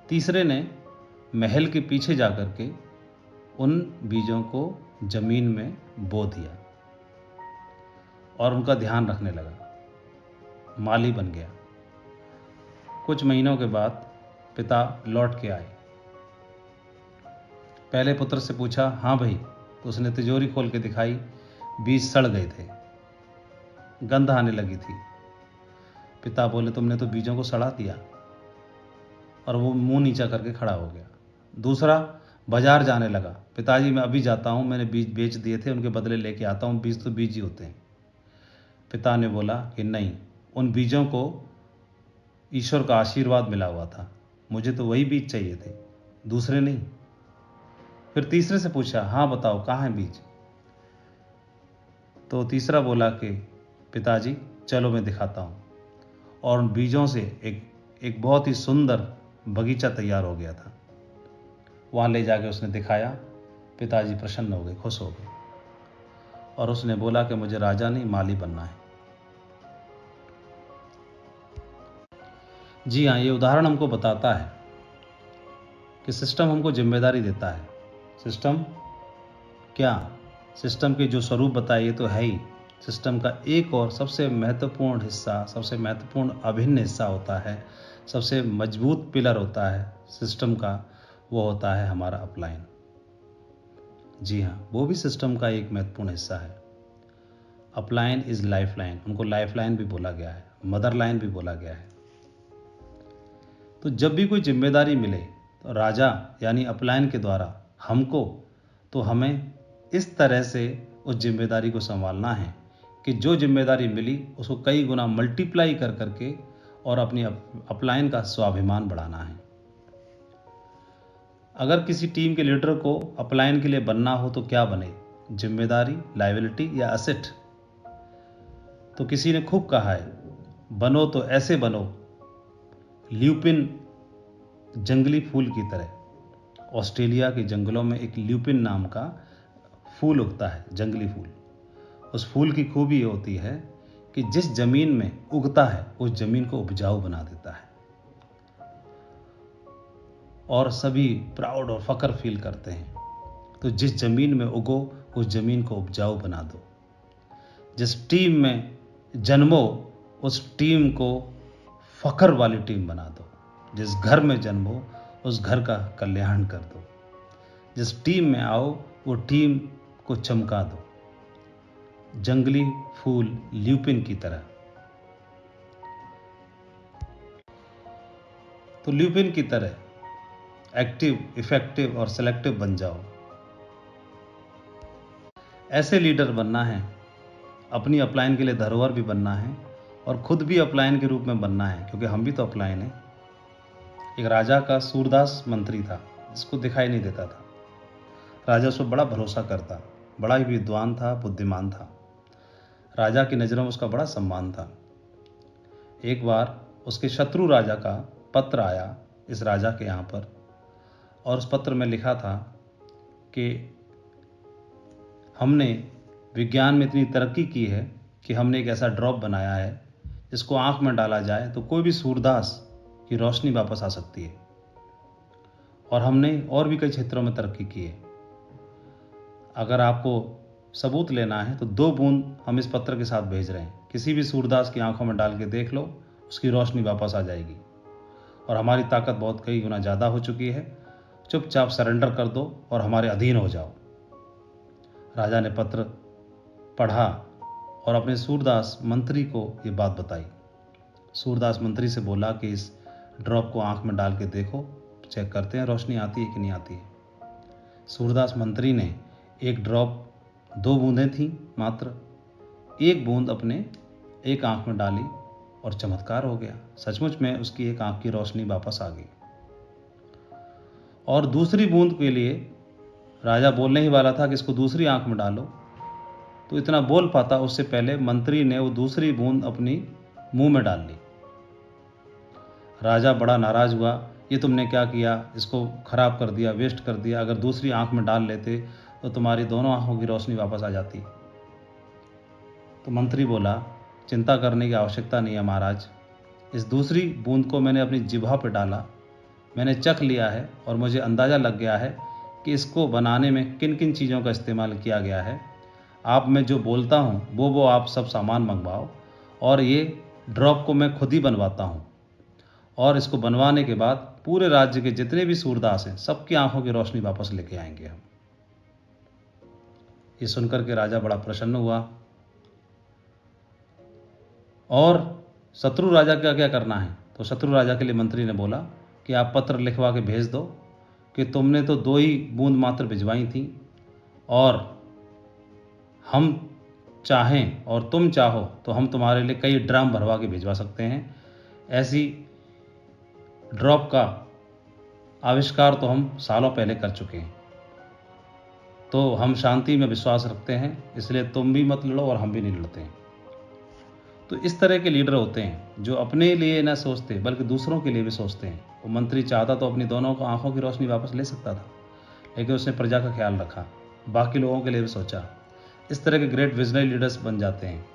[SPEAKER 1] तीसरे ने महल के पीछे जाकर के उन बीजों को जमीन में बो दिया और उनका ध्यान रखने लगा, माली बन गया। कुछ महीनों के बाद पिता लौट के आए। पहले पुत्र से पूछा, हाँ भाई? तो उसने तिजोरी खोल के दिखाई, बीज सड़ गए थे, गंध आने लगी थी। पिता बोले, तुमने तो बीजों को सड़ा दिया, और वो मुंह नीचा करके खड़ा हो गया। दूसरा बाजार जाने लगा, पिताजी मैं अभी जाता हूँ, मैंने बीज बेच दिए थे, उनके बदले लेके आता हूँ, बीज तो बीज ही होते हैं। पिता ने बोला कि नहीं, उन बीजों को ईश्वर का आशीर्वाद मिला हुआ था, मुझे तो वही बीज चाहिए थे, दूसरे नहीं। फिर तीसरे से पूछा, हाँ बताओ कहाँ है बीज? तो तीसरा बोला कि पिताजी चलो मैं दिखाता हूँ, और उन बीजों से एक बहुत ही सुंदर बगीचा तैयार हो गया था। वहाँ ले जाके उसने दिखाया, पिताजी प्रसन्न हो गए, खुश हो गए, और उसने बोला कि मुझे राजा नहीं, माली बनना है। जी हाँ, ये उदाहरण हमको बताता है कि सिस्टम हमको जिम्मेदारी देता है। सिस्टम क्या? सिस्टम के जो स्वरूप बताए ये तो है ही। सिस्टम का एक और सबसे महत्वपूर्ण हिस्सा, सबसे महत्वपूर्ण अभिन्न हिस्सा होता है, सबसे मजबूत पिलर होता है सिस्टम का, वो होता है हमारा अपलाइन। जी हाँ, वो भी सिस्टम का एक महत्वपूर्ण हिस्सा है। अपलाइन इज लाइफ लाइन, उनको लाइफ लाइन भी बोला गया है, मदर लाइन भी बोला गया है। तो जब भी कोई जिम्मेदारी मिले तो राजा यानी अपलाइन के द्वारा हमको, तो हमें इस तरह से उस जिम्मेदारी को संभालना है कि जो जिम्मेदारी मिली उसको कई गुना मल्टीप्लाई कर करके और अपनी अपलाइन का स्वाभिमान बढ़ाना है। अगर किसी टीम के लीडर को अपलाइन के लिए बनना हो तो क्या बने? जिम्मेदारी, लायबिलिटी या असेट? तो किसी ने खूब कहा है, बनो तो ऐसे बनो ल्यूपिन जंगली फूल की तरह। ऑस्ट्रेलिया के जंगलों में एक ल्यूपिन नाम का फूल उगता है, जंगली फूल। उस फूल की खूबी ये होती है कि जिस जमीन में उगता है उस जमीन को उपजाऊ बना देता है, और सभी प्राउड और फख्र फील करते हैं। तो जिस जमीन में उगो उस जमीन को उपजाऊ बना दो। जिस टीम में जन्मो उस टीम को फख्र वाली टीम बना दो। जिस घर में जन्मो उस घर का कल्याण कर दो। जिस टीम में आओ वो टीम को चमका दो, जंगली फूल ल्यूपिन की तरह। तो ल्यूपिन की तरह एक्टिव, इफेक्टिव और सेलेक्टिव बन जाओ। ऐसे लीडर बनना है, अपनी अपलाइन के लिए धरोहर भी बनना है और खुद भी अपलाइन के रूप में बनना है, क्योंकि हम भी तो अपलाइन हैं। एक राजा का सूरदास मंत्री था जिसको दिखाई नहीं देता था। राजा उस पर बड़ा भरोसा करता, बड़ा ही विद्वान था, बुद्धिमान था। राजा की नज़रों में उसका बड़ा सम्मान था। एक बार उसके शत्रु राजा का पत्र आया इस राजा के यहाँ पर, और उस पत्र में लिखा था कि हमने विज्ञान में इतनी तरक्की की है कि हमने एक ऐसा ड्रॉप बनाया है जिसको आंख में डाला जाए तो कोई भी सूरदास की रोशनी वापस आ सकती है, और हमने और भी कई क्षेत्रों में तरक्की की है। अगर आपको सबूत लेना है तो 2 बूंद हम इस पत्र के साथ भेज रहे हैं, किसी भी सूरदास की आंखों में डाल के देख लो, उसकी रोशनी वापस आ जाएगी, और हमारी ताकत बहुत कई गुना ज़्यादा हो चुकी है। चुपचाप सरेंडर कर दो और हमारे अधीन हो जाओ। राजा ने पत्र पढ़ा और अपने सूरदास मंत्री को ये बात बताई। सूरदास मंत्री से बोला कि इस ड्रॉप को आंख में डाल के देखो, चेक करते हैं रोशनी आती है कि नहीं आती है। सूरदास मंत्री ने एक ड्रॉप, 2 बूंदें थीं मात्र, एक बूंद अपने एक आंख में डाली और चमत्कार हो गया। सचमुच में उसकी एक आंख की रोशनी वापस आ गई। और दूसरी बूंद के लिए राजा बोलने ही वाला था कि इसको दूसरी आंख में डालो, तो इतना बोल पाता उससे पहले मंत्री ने वो दूसरी बूंद अपनी मुंह में डाल ली। राजा बड़ा नाराज हुआ, ये तुमने क्या किया, इसको खराब कर दिया, वेस्ट कर दिया। अगर दूसरी आंख में डाल लेते तो तुम्हारी दोनों आंखों की रोशनी वापस आ जाती। तो मंत्री बोला, चिंता करने की आवश्यकता नहीं है महाराज, इस दूसरी बूंद को मैंने अपनी जिह्वा पर डाला, मैंने चख लिया है और मुझे अंदाज़ा लग गया है कि इसको बनाने में किन किन चीज़ों का इस्तेमाल किया गया है। आप मैं जो बोलता हूँ वो आप सब सामान मंगवाओ और ये ड्रॉप को मैं खुद ही बनवाता हूँ, और इसको बनवाने के बाद पूरे राज्य के जितने भी सूरदास हैं सबकी आंखों की रोशनी वापस लेके आएंगे हम। ये सुनकर के राजा बड़ा प्रसन्न हुआ। और शत्रु राजा का क्या करना है? तो शत्रु राजा के लिए मंत्री ने बोला कि आप पत्र लिखवा के भेज दो कि तुमने तो 2 ही बूंद मात्र भिजवाई थी, और हम चाहें और तुम चाहो तो हम तुम्हारे लिए कई ड्राम भरवा के भिजवा सकते हैं। ऐसी ड्रॉप का आविष्कार तो हम सालों पहले कर चुके हैं, तो हम शांति में विश्वास रखते हैं, इसलिए तुम भी मत लड़ो और हम भी नहीं लड़ते हैं। तो इस तरह के लीडर होते हैं जो अपने लिए न सोचते बल्कि दूसरों के लिए भी सोचते हैं। वो मंत्री चाहता तो अपनी दोनों आंखों की रोशनी वापस ले सकता था, लेकिन उसने प्रजा का ख्याल रखा, बाकी लोगों के लिए भी सोचा। इस तरह के ग्रेट विजनरी लीडर्स बन जाते हैं।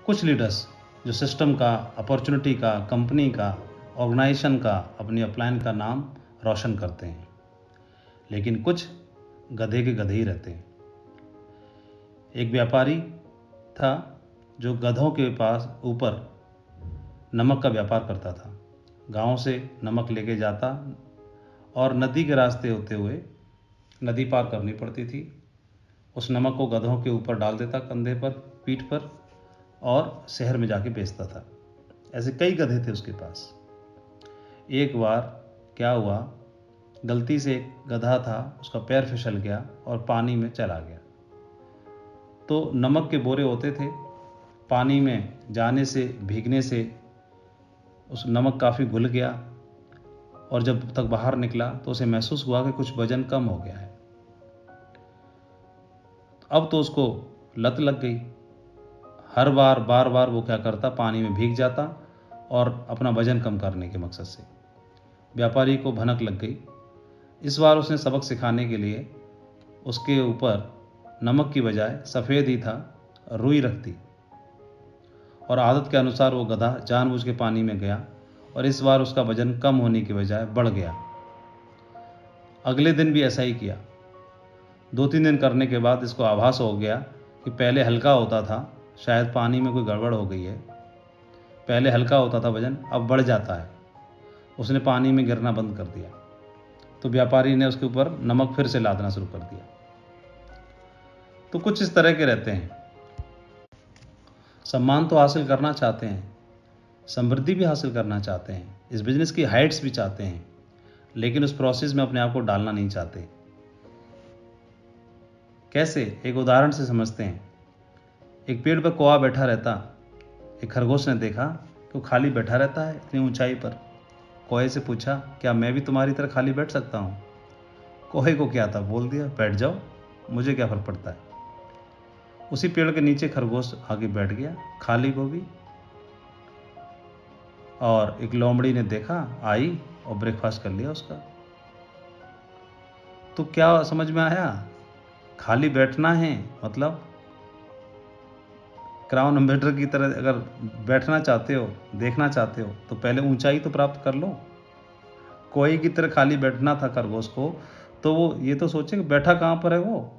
[SPEAKER 1] कुछ लीडर्स जो सिस्टम का, अपॉर्चुनिटी का, कंपनी का, ऑर्गेनाइजेशन का, अपनी अपलाइन का नाम रोशन करते हैं, लेकिन कुछ गधे के गधे ही रहते हैं। एक व्यापारी था जो गधों के पास ऊपर नमक का व्यापार करता था। गांव से नमक लेके जाता और नदी के रास्ते होते हुए नदी पार करनी पड़ती थी। उस नमक को गधों के ऊपर डाल देता, कंधे पर, पीठ पर, और शहर में जाके बेचता था। ऐसे कई गधे थे उसके पास। एक बार क्या हुआ, गलती से एक गधा था, उसका पैर फिसल गया और पानी में चला गया। तो नमक के बोरे होते थे, पानी में जाने से, भीगने से उस नमक काफ़ी घुल गया, और जब तक बाहर निकला तो उसे महसूस हुआ कि कुछ वजन कम हो गया है। अब तो उसको लत लग गई। हर बार बार बार वो क्या करता, पानी में भीग जाता और अपना वजन कम करने के मकसद से। व्यापारी को भनक लग गई। इस बार उसने सबक सिखाने के लिए उसके ऊपर नमक की बजाय सफ़ेद ही था, रुई रख दी, और आदत के अनुसार वो गधा जानबूझ के पानी में गया, और इस बार उसका वजन कम होने की बजाय बढ़ गया। अगले दिन भी ऐसा ही किया। 2-3 दिन करने के बाद इसको आभास हो गया कि पहले हल्का होता था, शायद पानी में कोई गड़बड़ हो गई है। पहले हल्का होता था वजन, अब बढ़ जाता है। उसने पानी में गिरना बंद कर दिया। तो व्यापारी ने उसके ऊपर नमक फिर से लादना शुरू कर दिया। तो कुछ इस तरह के रहते हैं। सम्मान तो हासिल करना चाहते हैं, समृद्धि भी हासिल करना चाहते हैं, इस बिजनेस की हाइट्स भी चाहते हैं, लेकिन उस प्रोसेस में अपने आप को डालना नहीं चाहते। कैसे? एक उदाहरण से समझते हैं। एक पेड़ पर कौवा बैठा रहता। एक खरगोश ने देखा कि वो खाली बैठा रहता है इतनी ऊंचाई पर। कौवे से पूछा, क्या मैं भी तुम्हारी तरह खाली बैठ सकता हूँ? कौवे को क्या था, बोल दिया, बैठ जाओ, मुझे क्या फर्क पड़ता है। उसी पेड़ के नीचे खरगोश आगे बैठ गया, खाली को भी। और एक लोमड़ी ने देखा, आई और ब्रेकफास्ट कर लिया उसका। तो क्या समझ में आया? खाली बैठना है मतलब क्राउन एम्बेसडर की तरह अगर बैठना चाहते हो, देखना चाहते हो, तो पहले ऊंचाई तो प्राप्त कर लो। कोई की तरह खाली बैठना था खरगोश को, तो वो ये तो सोचे कि बैठा कहाँ पर है वो।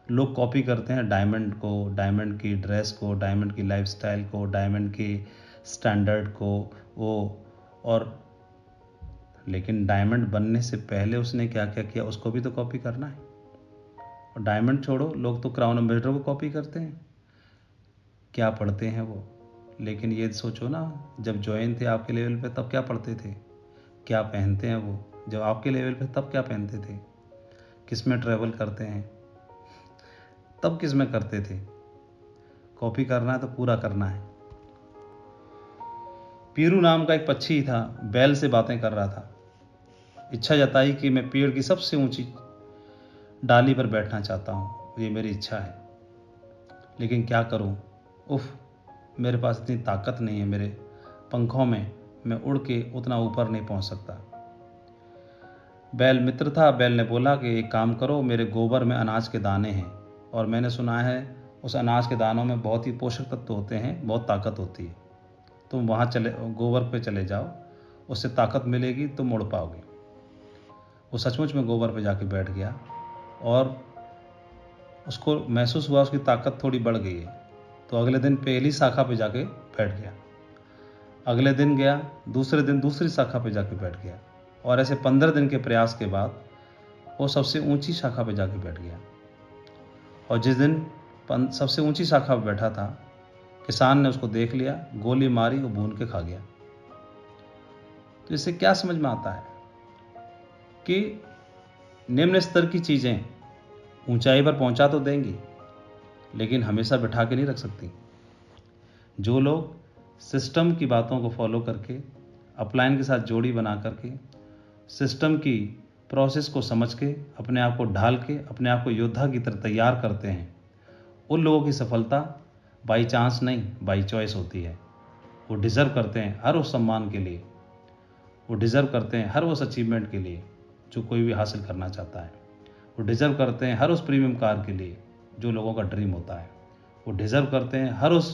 [SPEAKER 1] लोग कॉपी करते हैं डायमंड को, डायमंड की ड्रेस को, डायमंड की लाइफस्टाइल को, डायमंड की स्टैंडर्ड को, वो, और लेकिन डायमंड बनने से पहले उसने क्या क्या किया उसको भी तो कॉपी करना है। और डायमंड छोड़ो, लोग तो क्राउन एम्बेसडर को कॉपी करते हैं। क्या पढ़ते हैं वो? लेकिन ये सोचो ना, जब ज्वाइन थे आपके लेवल पे तब क्या पढ़ते थे, क्या पहनते हैं वो, जब आपके लेवल पे तब क्या पहनते थे, किस में ट्रैवल करते हैं, तब किस में करते थे। कॉपी करना है तो पूरा करना है। पीरू नाम का एक पक्षी था, बैल से बातें कर रहा था। इच्छा जताई कि मैं पेड़ की सबसे ऊंची डाली पर बैठना चाहता हूँ, ये मेरी इच्छा है, लेकिन क्या करूँ, उफ, मेरे पास इतनी ताकत नहीं है मेरे पंखों में, मैं उड़ के उतना ऊपर नहीं पहुँच सकता। बैल मित्र था। बैल ने बोला कि एक काम करो, मेरे गोबर में अनाज के दाने हैं और मैंने सुना है उस अनाज के दानों में बहुत ही पोषक तत्व होते हैं, बहुत ताकत होती है, तुम वहाँ चले, गोबर पे चले जाओ, उससे ताकत मिलेगी, तुम उड़ पाओगे। वो सचमुच में गोबर पे जाके बैठ गया और उसको महसूस हुआ उसकी ताकत थोड़ी बढ़ गई है, तो अगले दिन पहली शाखा पे जाके बैठ गया। अगले दिन गया, दूसरे दिन दूसरी शाखा पे जाके बैठ गया और ऐसे 15 दिन के प्रयास के बाद वो सबसे ऊंची शाखा पे जाके बैठ गया। और जिस दिन सबसे ऊंची शाखा पे बैठा था, किसान ने उसको देख लिया, गोली मारी और भून के खा गया। तो इससे क्या समझ में आता है कि निम्न स्तर की चीजें ऊंचाई पर पहुंचा तो देंगी, लेकिन हमेशा बिठा के नहीं रख सकती। जो लोग सिस्टम की बातों को फॉलो करके, अपलाइन के साथ जोड़ी बना करके, सिस्टम की प्रोसेस को समझ के, अपने आप को ढाल के, अपने आप को योद्धा की तरह तैयार करते हैं, उन लोगों की सफलता बाई चांस नहीं, बाई चॉइस होती है। वो डिज़र्व करते हैं हर उस सम्मान के लिए, वो डिज़र्व करते हैं हर उस अचीवमेंट के लिए जो कोई भी हासिल करना चाहता है। वो डिज़र्व करते हैं हर उस प्रीमियम कार के लिए जो लोगों का ड्रीम होता है। वो डिज़र्व करते हैं हर उस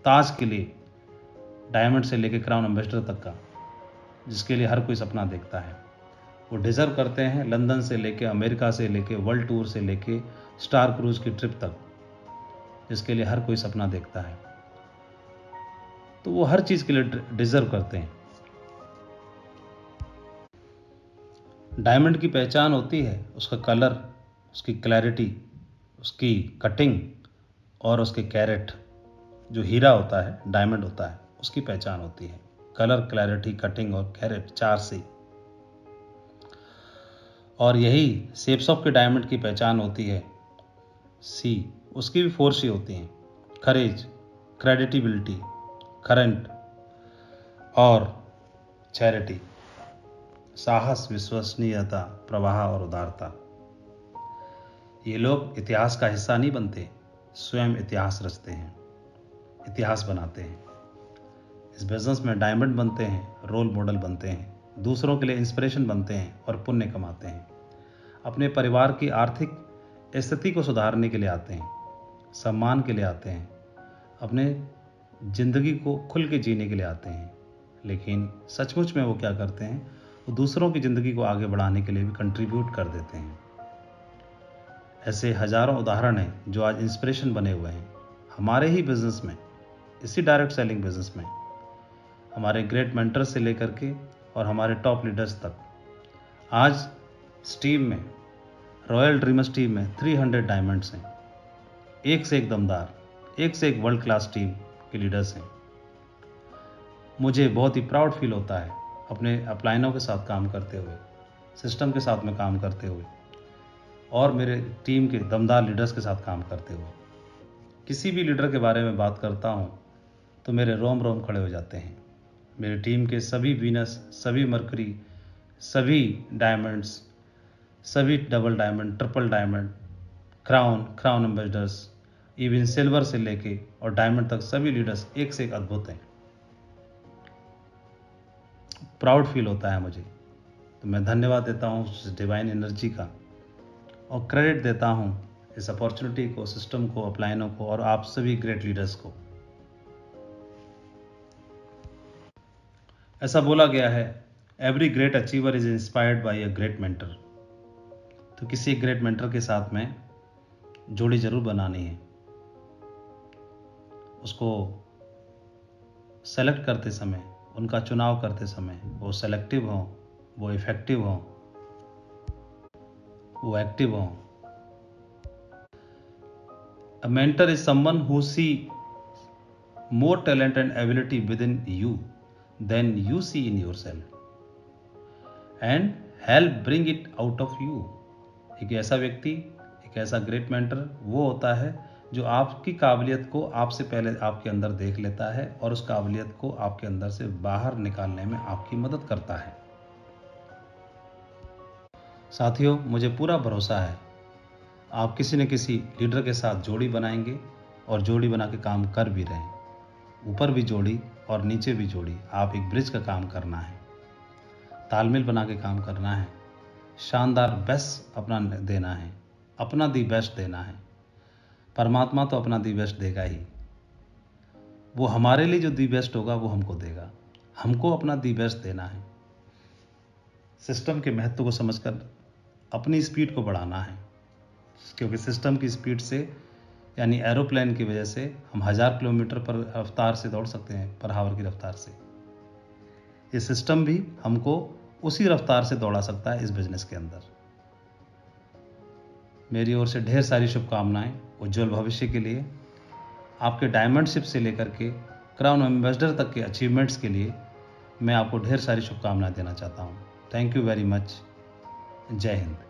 [SPEAKER 1] ताज के लिए, डायमंड से लेकर क्राउन एम्बेसडर तक का, जिसके लिए हर कोई सपना देखता है। वो डिज़र्व करते हैं लंदन से लेके, अमेरिका से लेके, वर्ल्ड टूर से लेके, स्टार क्रूज की ट्रिप तक, जिसके लिए हर कोई सपना देखता है। तो वो हर चीज़ के लिए डिज़र्व करते हैं। डायमंड की पहचान होती है उसका कलर, उसकी क्लैरिटी, उसकी कटिंग और उसके कैरेट। जो हीरा होता है, डायमंड होता है, उसकी पहचान होती है कलर, क्लैरिटी, कटिंग और कैरेट, 4 सी। और यही शेप्स ऑफ के डायमंड की पहचान होती है सी, उसकी भी 4 सी होती हैं, करेज, क्रेडिटिबिलिटी, करंट और चैरिटी। साहस, विश्वसनीयता, प्रवाह और उदारता। ये लोग इतिहास का हिस्सा नहीं बनते, स्वयं इतिहास रचते हैं, इतिहास बनाते हैं। इस बिजनेस में डायमंड बनते हैं, रोल मॉडल बनते हैं, दूसरों के लिए इंस्पिरेशन बनते हैं और पुण्य कमाते हैं। अपने परिवार की आर्थिक स्थिति को सुधारने के लिए आते हैं, सम्मान के लिए आते हैं, अपने जिंदगी को खुल के जीने के लिए आते हैं। लेकिन सचमुच में वो क्या करते हैं, वो दूसरों की ज़िंदगी को आगे बढ़ाने के लिए भी कंट्रीब्यूट कर देते हैं। ऐसे हजारों उदाहरण हैं जो आज इंस्पिरेशन बने हुए हैं हमारे ही बिजनेस में, इसी डायरेक्ट सेलिंग बिजनेस में। हमारे ग्रेट मेंटर से लेकर के और हमारे टॉप लीडर्स तक। आज इस टीम में, रॉयल ड्रीमर्स टीम में 300 डायमंड्स हैं, एक से एक दमदार, एक से एक वर्ल्ड क्लास टीम के लीडर्स हैं। मुझे बहुत ही प्राउड फील होता है अपने अपलाइनों के साथ काम करते हुए, सिस्टम के साथ में काम करते हुए और मेरे टीम के दमदार लीडर्स के साथ काम करते हुए। किसी भी लीडर के बारे में बात करता हूँ तो मेरे रोम रोम खड़े हो जाते हैं। मेरी टीम के सभी वीनस, सभी मरकरी, सभी डायमंड्स, सभी double diamond, triple diamond, crown ambassadors, even silver से लेके और डायमंड तक सभी लीडर्स एक से एक अद्भुत हैं। प्राउड फील होता है मुझे। तो मैं धन्यवाद देता हूँ उस डिवाइन एनर्जी का और क्रेडिट देता हूँ इस अपॉर्चुनिटी को, सिस्टम को, अपलाइनों को और आप सभी ग्रेट लीडर्स को। ऐसा बोला गया है, every great achiever is inspired by a great mentor. तो किसी ग्रेट मेंटर के साथ में जोड़ी जरूर बनानी है। उसको सेलेक्ट करते समय, उनका चुनाव करते समय वो सेलेक्टिव हों, वो इफेक्टिव हों, वो एक्टिव हों। A mentor is someone who see more talent and ability within you than you see in yourself, and help bring it out of you. एक ऐसा व्यक्ति, एक ऐसा ग्रेट मेंटर वो होता है जो आपकी काबिलियत को आपसे पहले आपके अंदर देख लेता है और उस काबिलियत को आपके अंदर से बाहर निकालने में आपकी मदद करता है। साथियों, मुझे पूरा भरोसा है आप किसी न किसी लीडर के साथ जोड़ी बनाएंगे और जोड़ी बना के काम कर भी रहे हैं। ऊपर भी जोड़ी और नीचे भी जोड़ी, आप एक ब्रिज का काम करना है, तालमेल बना के काम करना है, शानदार बेस्ट अपना देना है, अपना दी बेस्ट देना है। परमात्मा तो अपना दी बेस्ट देगा ही, वो हमारे लिए जो दी बेस्ट होगा वो हमको देगा, हमको अपना दी बेस्ट देना है। सिस्टम के महत्व को समझकर अपनी स्पीड को बढ़ाना है, क्योंकि सिस्टम की स्पीड से यानी एरोप्लेन की वजह से हम 1000 किलोमीटर पर रफ्तार से दौड़ सकते हैं, पर हावर की रफ्तार से। ये सिस्टम भी हमको उसी रफ्तार से दौड़ा सकता है इस बिजनेस के अंदर। मेरी ओर से ढेर सारी शुभकामनाएं उज्जवल भविष्य के लिए। आपके डायमंड शिप से लेकर के क्राउन एम्बेसडर तक के अचीवमेंट्स के लिए मैं आपको ढेर सारी शुभकामनाएं देना चाहता हूं। Thank you very much. जय हिंद।